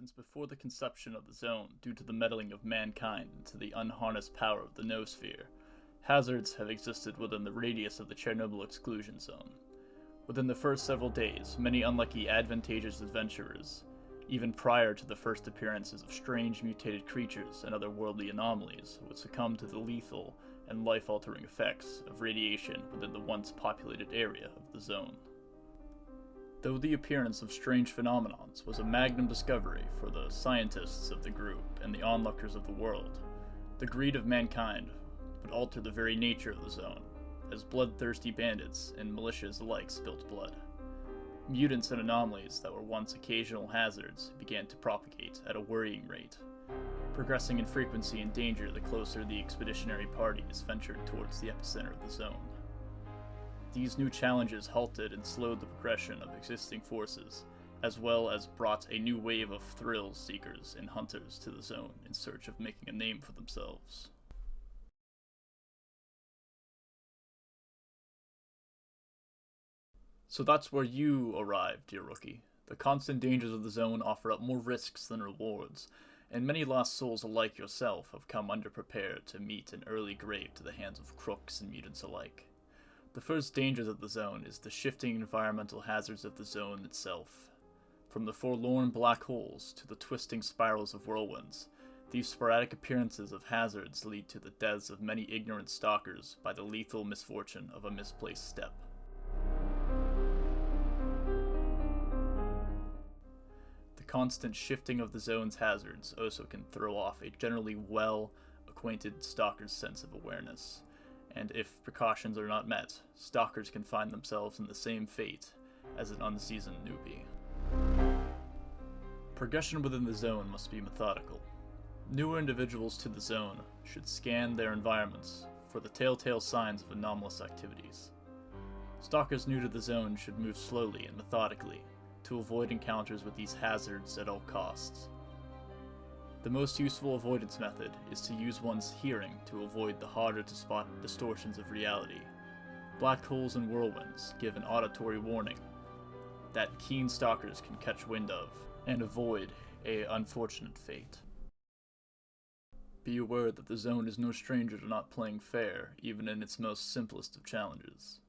Since before the conception of the zone, due to the meddling of mankind into the unharnessed power of the noosphere, hazards have existed within the radius of the Chernobyl exclusion zone. Within the first several days, many unlucky advantageous adventurers, even prior to the first appearances of strange mutated creatures and otherworldly anomalies, would succumb to the lethal and life-altering effects of radiation within the once populated area of the zone. Though the appearance of strange phenomenons was a magnum discovery for the scientists of the group and the onlookers of the world, the greed of mankind would alter the very nature of the zone, as bloodthirsty bandits and militias alike spilt blood. Mutants and anomalies that were once occasional hazards began to propagate at a worrying rate, progressing in frequency and danger the closer the expeditionary parties ventured towards the epicenter of the zone. These new challenges halted and slowed the progression of existing forces, as well as brought a new wave of thrill seekers and hunters to the zone in search of making a name for themselves. So that's where you arrive, dear rookie. The constant dangers of the zone offer up more risks than rewards, and many lost souls like yourself have come underprepared to meet an early grave to the hands of crooks and mutants alike. The first dangers of the zone is the shifting environmental hazards of the zone itself. From the forlorn black holes to the twisting spirals of whirlwinds, these sporadic appearances of hazards lead to the deaths of many ignorant stalkers by the lethal misfortune of a misplaced step. The constant shifting of the zone's hazards also can throw off a generally well-acquainted stalker's sense of awareness, and if precautions are not met, stalkers can find themselves in the same fate as an unseasoned newbie. Progression within the zone must be methodical. Newer individuals to the zone should scan their environments for the telltale signs of anomalous activities. Stalkers new to the zone should move slowly and methodically to avoid encounters with these hazards at all costs. The most useful avoidance method is to use one's hearing to avoid the harder to spot distortions of reality. Black holes and whirlwinds give an auditory warning that keen stalkers can catch wind of and avoid an unfortunate fate. Be aware that the zone is no stranger to not playing fair, even in its most simplest of challenges.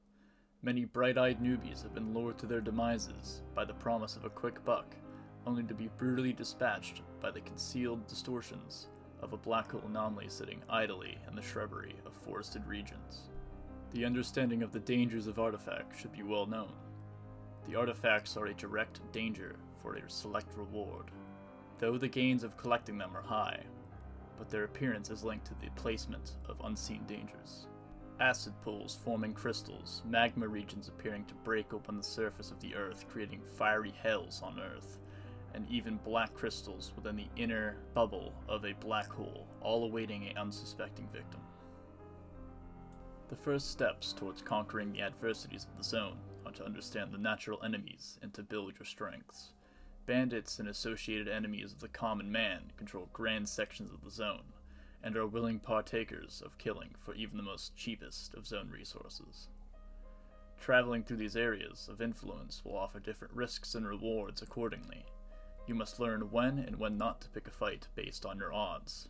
Many bright-eyed newbies have been lured to their demises by the promise of a quick buck, only to be brutally dispatched by the concealed distortions of a black hole anomaly sitting idly in the shrubbery of forested regions. The understanding of the dangers of artifacts should be well known. The artifacts are a direct danger for a select reward, though the gains of collecting them are high, but their appearance is linked to the placement of unseen dangers. Acid pools forming crystals, magma regions appearing to break open the surface of the Earth, creating fiery hells on Earth, and even black crystals within the inner bubble of a black hole, all awaiting an unsuspecting victim. The first steps towards conquering the adversities of the zone are to understand the natural enemies and to build your strengths. Bandits and associated enemies of the common man control grand sections of the zone, and are willing partakers of killing for even the most cheapest of zone resources. Traveling through these areas of influence will offer different risks and rewards accordingly. You must learn when and when not to pick a fight based on your odds.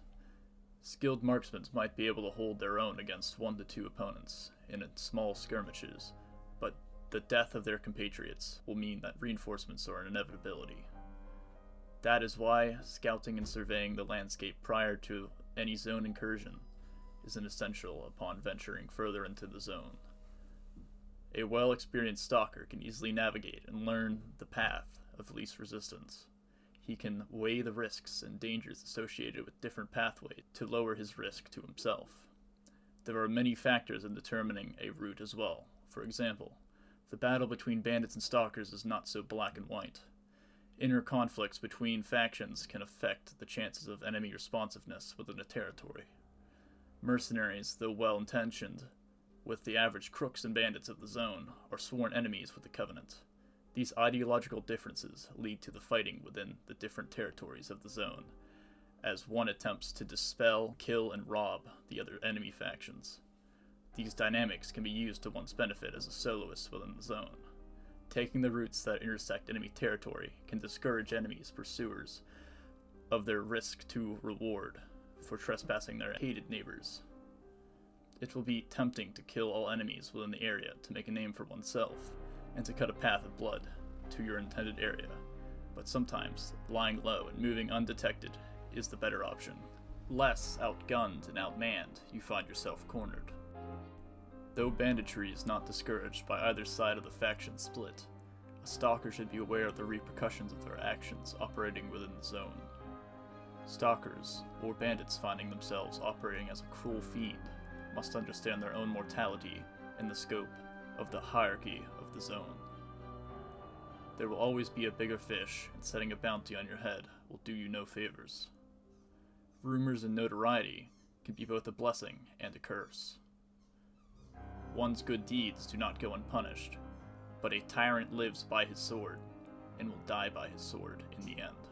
Skilled marksmen might be able to hold their own against 1 to 2 opponents in small skirmishes, but the death of their compatriots will mean that reinforcements are an inevitability. That is why scouting and surveying the landscape prior to any zone incursion is an essential upon venturing further into the zone. A well-experienced stalker can easily navigate and learn the path of least resistance. He can weigh the risks and dangers associated with different pathways to lower his risk to himself. There are many factors in determining a route as well. For example, the battle between bandits and stalkers is not so black and white. Inner conflicts between factions can affect the chances of enemy responsiveness within a territory. Mercenaries, though well-intentioned, with the average crooks and bandits of the zone, are sworn enemies with the Covenant. These ideological differences lead to the fighting within the different territories of the zone, as one attempts to dispel, kill, and rob the other enemy factions. These dynamics can be used to one's benefit as a soloist within the zone. Taking the routes that intersect enemy territory can discourage enemies' pursuers of their risk to reward for trespassing their hated neighbors. It will be tempting to kill all enemies within the area to make a name for oneself, and to cut a path of blood to your intended area, but sometimes lying low and moving undetected is the better option. Less outgunned and outmanned, you find yourself cornered. Though banditry is not discouraged by either side of the faction split, a stalker should be aware of the repercussions of their actions operating within the zone. Stalkers, or bandits finding themselves operating as a cruel fiend, must understand their own mortality in the scope of the hierarchy of the zone. There will always be a bigger fish, and setting a bounty on your head will do you no favors. Rumors and notoriety can be both a blessing and a curse. One's good deeds do not go unpunished, but a tyrant lives by his sword, and will die by his sword in the end.